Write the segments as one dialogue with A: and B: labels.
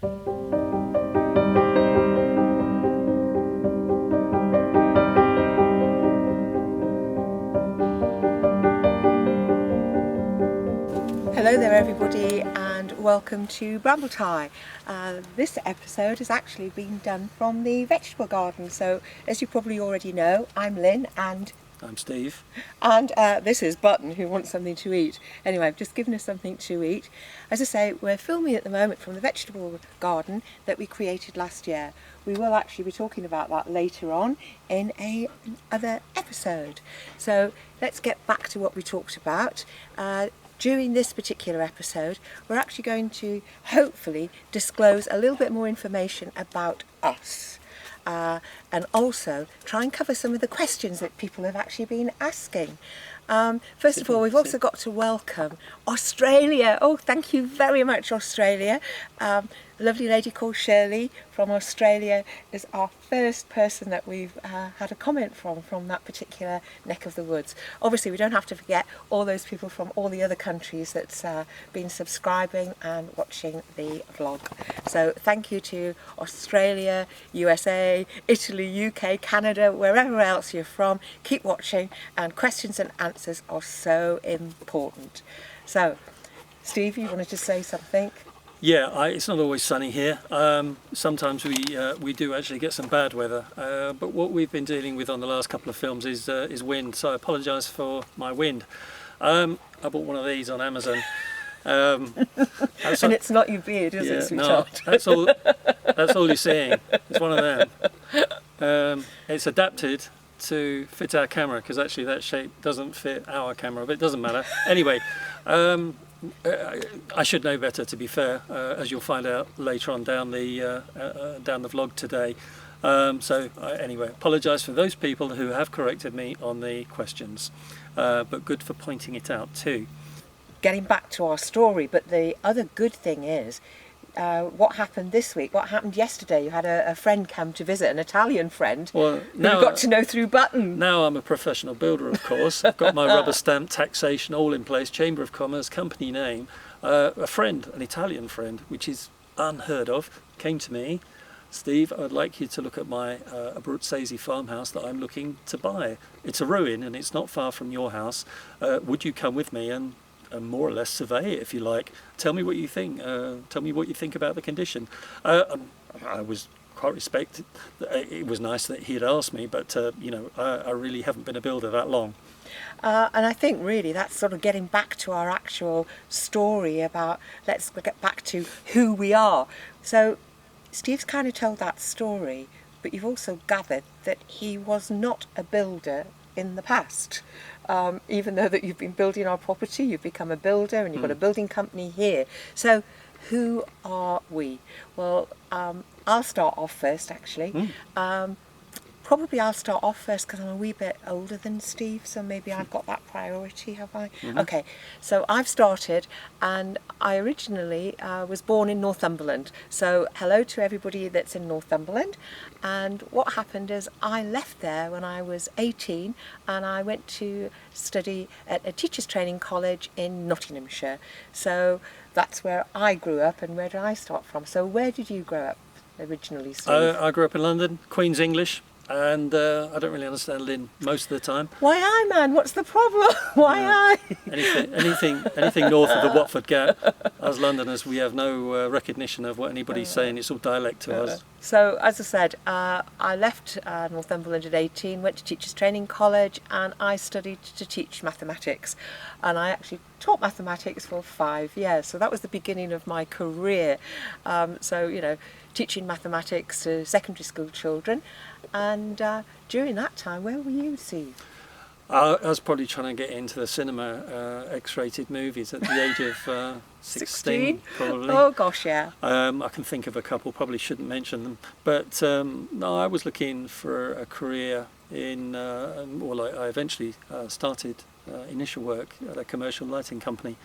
A: Hello there everybody and welcome to Brambletye. This episode has actually been done from the vegetable garden. So as you probably already know, I'm Lynn and
B: I'm Steve.
A: And this is Button, who wants something to eat. Anyway, I've just given us something to eat. As I say, we're filming at the moment from the vegetable garden that we created last year. We will actually be talking about that later on in another episode. So let's get back to what we talked about. During this particular episode, we're actually going to hopefully disclose a little bit more information about us. And also try and cover some of the questions that people have actually been asking. First of all, we've also got to welcome Australia. Oh, thank you very much, Australia. A lovely lady called Shirley from Australia is our first person that we've had a comment from that particular neck of the woods. Obviously, we don't have to forget all those people from all the other countries that's been subscribing and watching the vlog. So thank you to Australia, USA, Italy, UK, Canada, wherever else you're from. Keep watching, and questions and answers are so important. So, Steve, you wanted to say something?
B: Yeah, it's not always sunny here. Sometimes we do actually get some bad weather. But what we've been dealing with on the last couple of films is wind. So I apologise for my wind. I bought one of these on Amazon.
A: And it's not your beard, is it, sweetheart?
B: No, that's all you're seeing. It's one of them. It's adapted to fit our camera, because actually that shape doesn't fit our camera, but it doesn't matter. Anyway, I should know better, to be fair, as you'll find out later on down the vlog today. Anyway, apologise for those people who have corrected me on the questions, but good for pointing it out too.
A: Getting back to our story, but the other good thing is what happened this week, what happened yesterday. You had a friend come to visit, an Italian friend, who you got to know through Button.
B: Now I'm a professional builder, of course. I've got my rubber stamp, taxation all in place, Chamber of Commerce, company name. A friend, an Italian friend, which is unheard of, came to me. Steve, I'd like you to look at my Abruzzo farmhouse that I'm looking to buy. It's a ruin and it's not far from your house. Would you come with me and more or less survey it, if you like? Tell me what you think. Tell me what you think about the condition. I was quite respected. It was nice that he had asked me, but I really haven't been a builder that long.
A: And I think really that's sort of getting back to our actual story about, let's get back to who we are. So Steve's kind of told that story, but you've also gathered that he was not a builder in the past. Even though that you've been building our property, you've become a builder and you've got a building company here. So who are we? Well, I'll start off first, actually. Probably I'll start off first because I'm a wee bit older than Steve, so maybe I've got that priority, have I? Okay, so I've started, and I originally was born in Northumberland. So hello to everybody that's in Northumberland. And what happened is I left there when I was 18, and I went to study at a teachers training college in Nottinghamshire. So that's where I grew up. And where did I start from? So where did you grow up originally, Steve?
B: I grew up in London, Queen's English. And I don't really understand Lynn most of the time.
A: Why I, man? What's the problem? Why I?
B: Anything north of the Watford Gap, as Londoners, we have no recognition of what anybody's saying. It's all dialect to us.
A: So, as I said, I left Northumberland at 18, went to Teachers Training College, and I studied to teach mathematics. And I actually taught mathematics for 5 years. So that was the beginning of my career. Teaching mathematics to secondary school children. And during that time, where were you, Steve?
B: I was probably trying to get into the cinema, X-rated movies at the age of 16, probably.
A: Oh gosh, yeah.
B: I can think of a couple, probably shouldn't mention them. But no, I was looking for a career in, I eventually started initial work at a commercial lighting company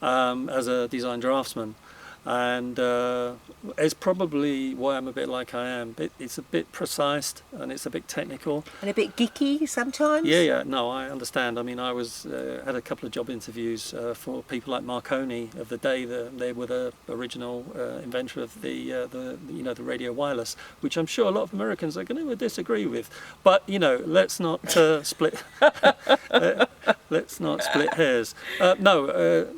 B: as a design draftsman. and it's probably why I'm a bit like I am. It's a bit precise and it's a bit technical
A: And a bit geeky sometimes?
B: Yeah, no, I understand. I mean, I was had a couple of job interviews for people like Marconi of the day. They were the original inventor of the radio wireless, which I'm sure a lot of Americans are going to disagree with. But let's not split let's not split hairs.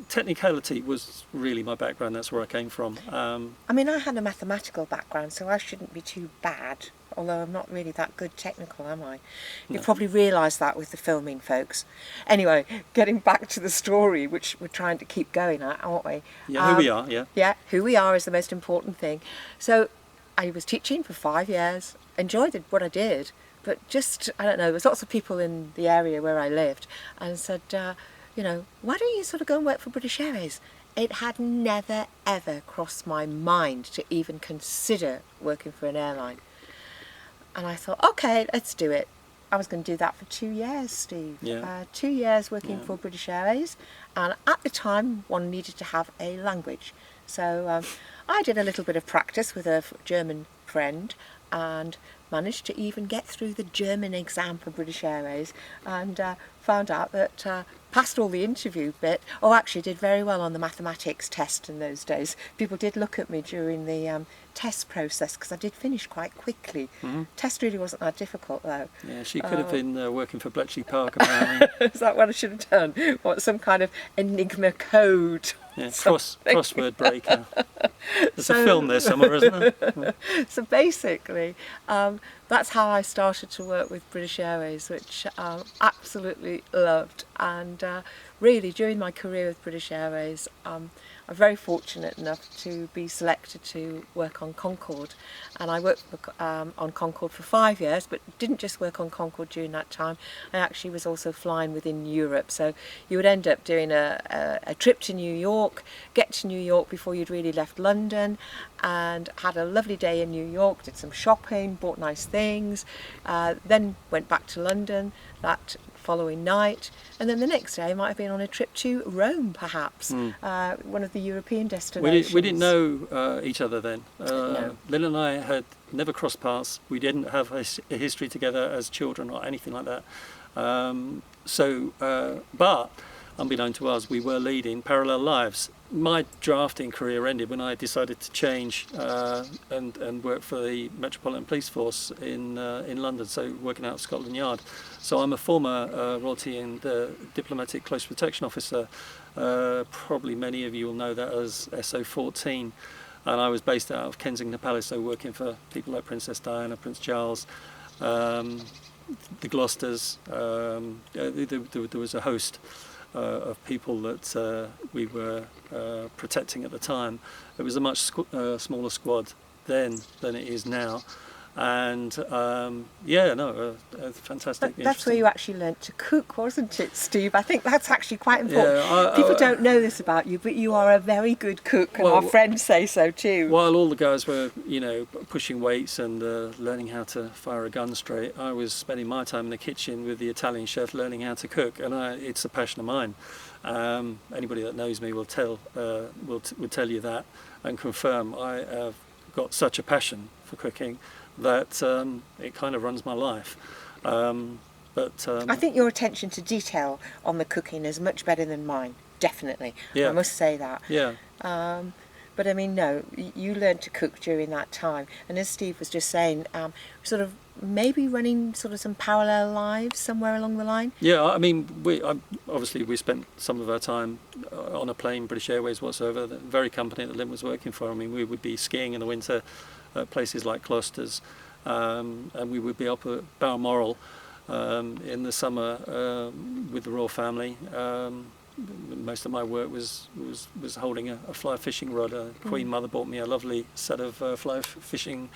B: Technicality was really my background. That's where I came from.
A: I mean, I had a mathematical background, so I shouldn't be too bad. Although I'm not really that good technical, am I? You
B: No.
A: probably realise that with the filming, folks. Anyway, getting back to the story, which we're trying to keep going at, aren't we?
B: Yeah, who we are. Yeah.
A: Yeah, who we are is the most important thing. So I was teaching for 5 years, enjoyed what I did, but I don't know, there was lots of people in the area where I lived and said, why don't you sort of go and work for British Airways? It had never, ever crossed my mind to even consider working for an airline. And I thought, okay, let's do it. I was going to do that for 2 years, Steve.
B: Yeah.
A: 2 years working for British Airways. And at the time, one needed to have a language. So I did a little bit of practice with a German friend and managed to even get through the German exam for British Airways and found out that passed all the interview bit. Actually did very well on the mathematics test in those days. People did look at me during the test process because I did finish quite quickly.
B: Mm-hmm.
A: Test really wasn't that difficult though.
B: Yeah, she could have been working for Bletchley Park apparently.
A: Is that what I should have done? What, some kind of enigma code?
B: Yeah, crossword breaker. There's a film there somewhere, isn't there?
A: So basically, that's how I started to work with British Airways, which I absolutely loved. And really, during my career with British Airways, I'm very fortunate enough to be selected to work on Concorde. And I worked on Concorde for 5 years, but didn't just work on Concorde during that time. I actually was also flying within Europe. So you would end up doing a trip to New York, get to New York before you'd really left London, and had a lovely day in New York, did some shopping, bought nice things, then went back to London that following night, and then the next day I might have been on a trip to Rome, perhaps, one of the European destinations.
B: We didn't know each other then.
A: No.
B: Lynn and I had never crossed paths. We didn't have a history together as children or anything like that. But unbeknown to us, we were leading parallel lives. My drafting career ended when I decided to change and work for the Metropolitan Police Force in London, so working out of Scotland Yard. So I'm a former Royalty and Diplomatic Close Protection Officer. Probably many of you will know that as SO14. And I was based out of Kensington Palace, so working for people like Princess Diana, Prince Charles, the Gloucesters. There was a host of people that we were protecting at the time. It was a much smaller squad then than it is now, and fantastic.
A: That's where you actually learnt to cook, wasn't it, Steve? I think that's actually quite important.
B: Yeah,
A: People don't know this about you, but you are a very good cook, and our friends say so too.
B: While all the guys were, pushing weights and learning how to fire a gun straight, I was spending my time in the kitchen with the Italian chef learning how to cook, and it's a passion of mine. Anybody that knows me will tell you that and confirm I have got such a passion for cooking that it kind of runs my life. I
A: think your attention to detail on the cooking is much better than mine, definitely.
B: Yeah.
A: I must say that.
B: Yeah.
A: But I mean, no, you learned to cook during that time, and as Steve was just saying, sort of maybe running sort of some parallel lives somewhere along the line.
B: Yeah, I mean, we spent some of our time on a plane, British Airways whatsoever, the very company that Lynn was working for. I mean, we would be skiing in the winter at places like Gloucester's, and we would be up at Balmoral in the summer with the royal family. Most of my work was holding a fly fishing rod. Queen Mother bought me a lovely set of fly fishing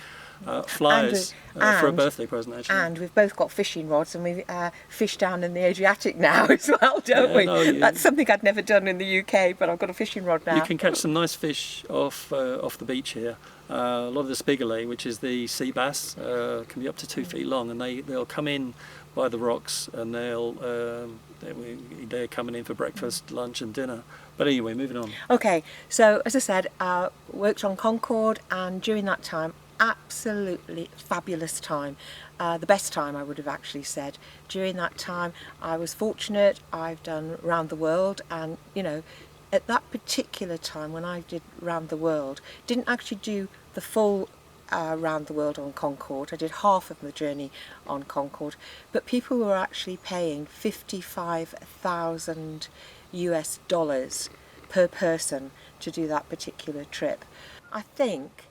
B: flies for a birthday present, actually.
A: And we've both got fishing rods, and we fish down in the Adriatic now as well, don't we?
B: No,
A: That's something I'd never done in the UK, but I've got a fishing rod now.
B: You can catch some nice fish off the beach here. A lot of the spigolets, which is the sea bass, can be up to 2 feet long, and they'll come in by the rocks, and they'll they're coming in for breakfast, lunch and dinner. But anyway, moving on.
A: Okay, so as I said, worked on Concord, and during that time, absolutely fabulous time. The best time, I would have actually said. During that time, I was fortunate. I've done round the world, and at that particular time when I did round the world, didn't actually do the full round the world on Concord. I did half of the journey on Concord, but people were actually paying $55,000 per person to do that particular trip. I think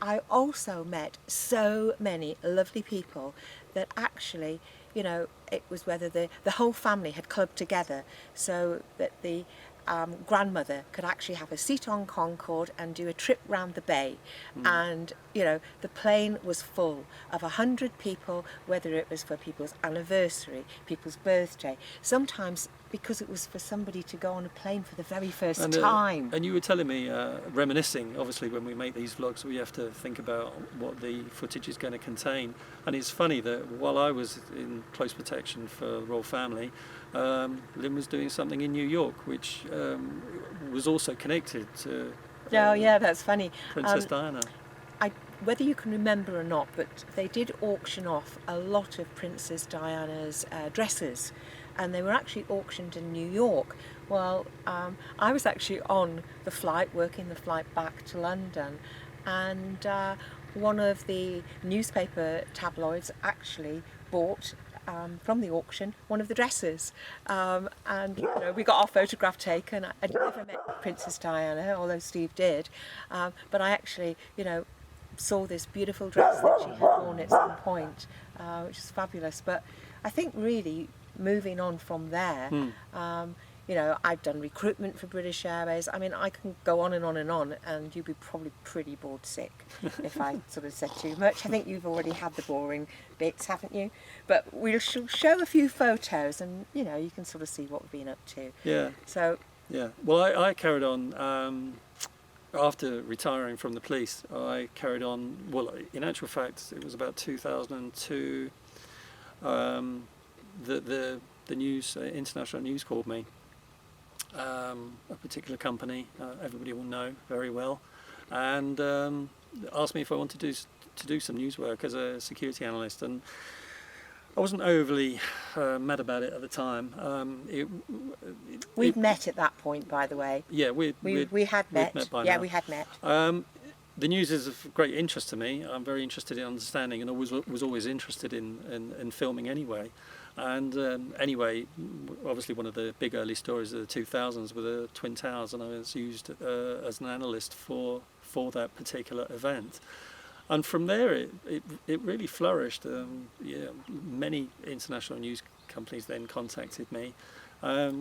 A: I also met so many lovely people that actually, it was whether the whole family had clubbed together so that the grandmother could actually have a seat on Concord and do a trip round the bay. And the plane was full of 100 people, whether it was for people's anniversary, people's birthday, sometimes because it was for somebody to go on a plane for the very first time.
B: And you were telling me, reminiscing, obviously when we make these vlogs we have to think about what the footage is going to contain, and it's funny that while I was in close protection for the royal family, Lynn was doing something in New York which was also connected to
A: that's funny.
B: Princess Diana.
A: Whether you can remember or not, but they did auction off a lot of Princess Diana's dresses, and they were actually auctioned in New York. Well, I was actually on the flight, working the flight back to London, and one of the newspaper tabloids actually bought from the auction one of the dresses, and we got our photograph taken. I'd never met Princess Diana, although Steve did, but I actually saw this beautiful dress that she had worn at some point, which is fabulous. But I think really moving on from there, I've done recruitment for British Airways. I mean, I can go on and on and on, and you'd be probably pretty bored sick if I sort of said too much. I think you've already had the boring bits, haven't you? But we shall show a few photos, and you can sort of see what we've been up to.
B: Yeah.
A: So.
B: Yeah. Well, I carried on. After retiring from the police, I carried on. Well, in actual fact, it was about 2002. The news, international news, called me. A particular company, everybody will know very well, and asked me if I wanted to do some news work as a security analyst, and I wasn't overly mad about it at the time.
A: We'd met at that point, by the way.
B: Yeah, we
A: had met.
B: Now.
A: We had met.
B: The news is of great interest to me. I'm very interested in understanding, and was always interested in filming anyway. And anyway, obviously one of the big early stories of the 2000s were the Twin Towers, and I was used as an analyst for that particular event. And from there, it really flourished. Many international news companies then contacted me.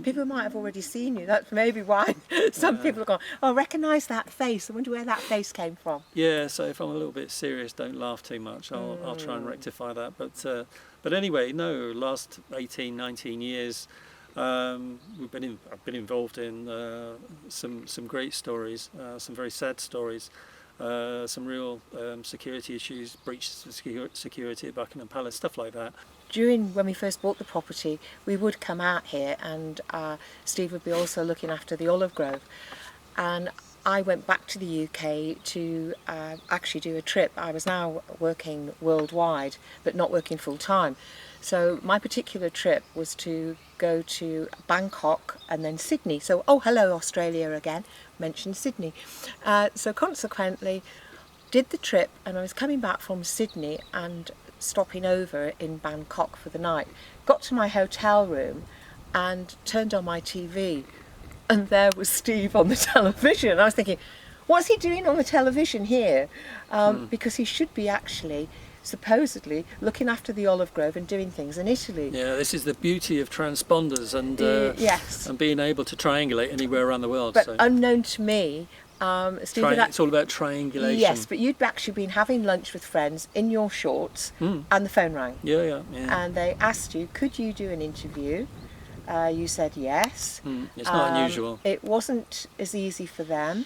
A: People might have already seen you. That's maybe why some people have gone, "Oh, I recognise that face. I wonder where that face came from."
B: Yeah. So if I'm a little bit serious, don't laugh too much. I'll try and rectify that. But anyway, no. Last 18, 19 years, I've been involved in some great stories, some very sad stories. Some real security issues, breaches of security at Buckingham Palace, stuff like that.
A: When we first bought the property, we would come out here, and Steve would be also looking after the olive grove. And I went back to the UK to actually do a trip. I was now working worldwide, but not working full time. So my particular trip was to go to Bangkok and then Sydney. So, hello Australia again, mentioned Sydney. So consequently, did the trip, and I was coming back from Sydney and stopping over in Bangkok for the night. Got to my hotel room and turned on my TV, and there was Steve on the television. I was thinking, what's he doing on the television here? Because he should be actually supposedly looking after the olive grove and doing things in Italy.
B: Yeah, this is the beauty of transponders and
A: yes,
B: and being able to triangulate anywhere around the world.
A: But unknown to me, Steve
B: it's all about triangulation.
A: Yes, but you'd actually been having lunch with friends in your shorts, and the phone rang.
B: Yeah.
A: And they asked you, could you do an interview? You said yes.
B: It's not unusual.
A: It wasn't as easy for them,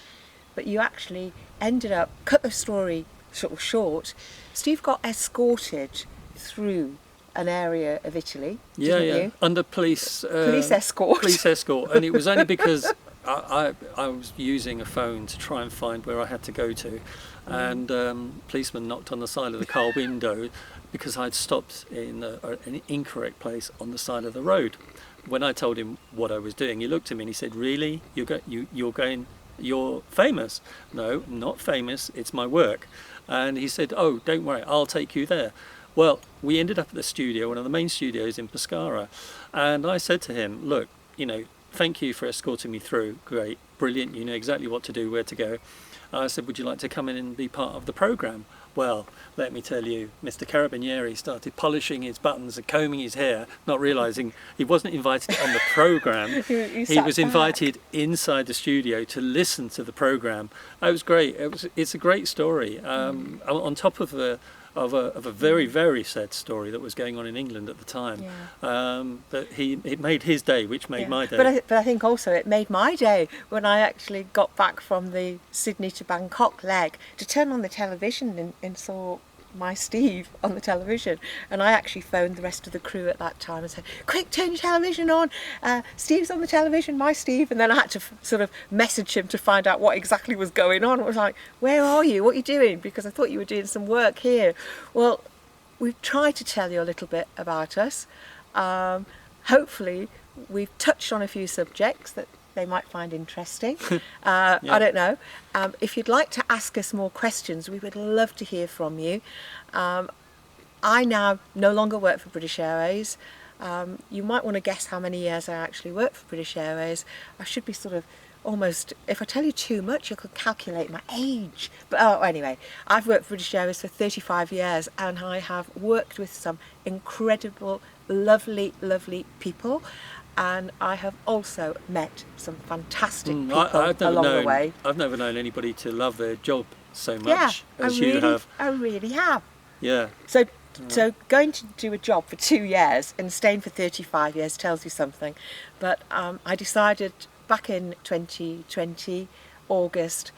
A: but you actually ended up, cut the story sort of short, Steve got escorted through an area of Italy,
B: Yeah,
A: didn't
B: yeah.
A: you?
B: Under police
A: Police escort.
B: Police escort, and it was only because I was using a phone to try and find where I had to go to, and policeman knocked on the side of the car window because I'd stopped in an incorrect place on the side of the road. When I told him what I was doing, he looked at me and he said, "Really? You're famous?" "No, I'm not famous. It's my work." And he said, "Oh, don't worry, I'll take you there." Well, we ended up at the studio, one of the main studios in Pescara, and I said to him, "Look, thank you for escorting me through. Great, brilliant. You know exactly what to do, where to go." I said, "Would you like to come in and be part of the programme?" Well, let me tell you, Mr. Carabinieri started polishing his buttons and combing his hair, not realising he wasn't invited on the programme. He was invited inside the studio to listen to the programme. It was great. It's a great story. On top of a very, very sad story that was going on in England at the time. That it made his day, which made my day.
A: But I think also it made my day when I actually got back from the Sydney to Bangkok leg to turn on the television and saw my Steve on the television, and I actually phoned the rest of the crew at that time and said, "Quick, turn your television on, Steve's on the television, my Steve." And then I had to sort of message him to find out what exactly was going on. It was like, "Where are you? What are you doing?" Because I thought you were doing some work here. Well, we've tried to tell you a little bit about us. Hopefully we've touched on a few subjects that they might find interesting. I don't know. If you'd like to ask us more questions, we would love to hear from you. I now no longer work for British Airways. You might want to guess how many years I actually work for British Airways. I should be sort of almost, if I tell you too much, you could calculate my age. But anyway, I've worked for British Airways for 35 years, and I have worked with some incredible, lovely, lovely people. And I have also met some fantastic people along the way.
B: I've never known anybody to love their job so much as you have.
A: I really have.
B: Yeah.
A: So going to do a job for 2 years and staying for 35 years tells you something. But I decided back in 2020, August,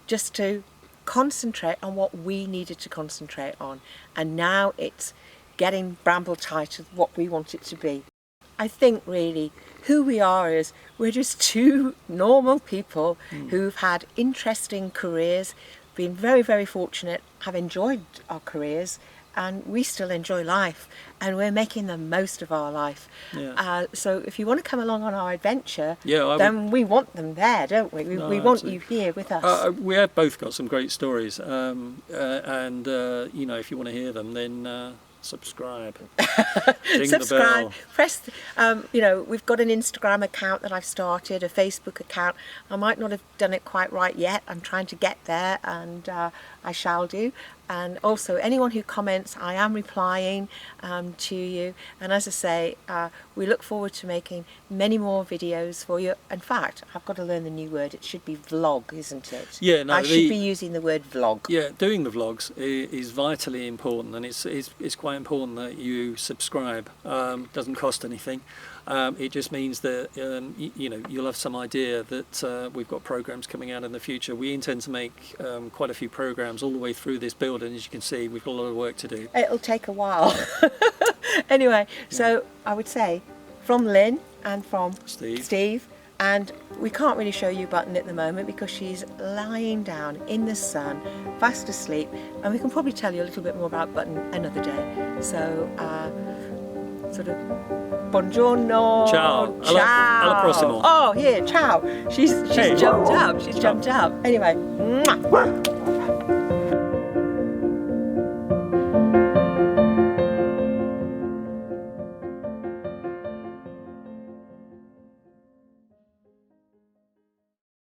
A: just to concentrate on what we needed to concentrate on. And now it's getting Brambletye to what we want it to be. I think really who we are is we're just two normal people who've had interesting careers, been very, very fortunate, have enjoyed our careers, and we still enjoy life, and we're making the most of our life. So if you want to come along on our adventure, then we want them there, don't we? We want you here with us.
B: We have both got some great stories, and if you want to hear them, then subscribe. Ding the bell.
A: Press. We've got an Instagram account that I've started, a Facebook account. I might not have done it quite right yet. I'm trying to get there, and I shall do. And also, anyone who comments, I am replying to you. And as I say, we look forward to making many more videos for you. In fact, I've got to learn the new word. It should be vlog, isn't it?
B: Yeah, no.
A: I should be using the word vlog.
B: Yeah, doing the vlogs is vitally important, and it's quite important that you subscribe. Doesn't cost anything. It just means that you'll have some idea that we've got programs coming out in the future. We intend to make quite a few programs all the way through this build, and as you can see, we've got a lot of work to do.
A: It'll take a while. Anyway, so I would say from Lynn and from Steve, and we can't really show you Button at the moment because she's lying down in the sun, fast asleep, and we can probably tell you a little bit more about Button another day. So sort of buongiorno,
B: ciao, alla prossima.
A: Oh, here, ciao. She's jumped up. She's jumped up. Anyway, mwah.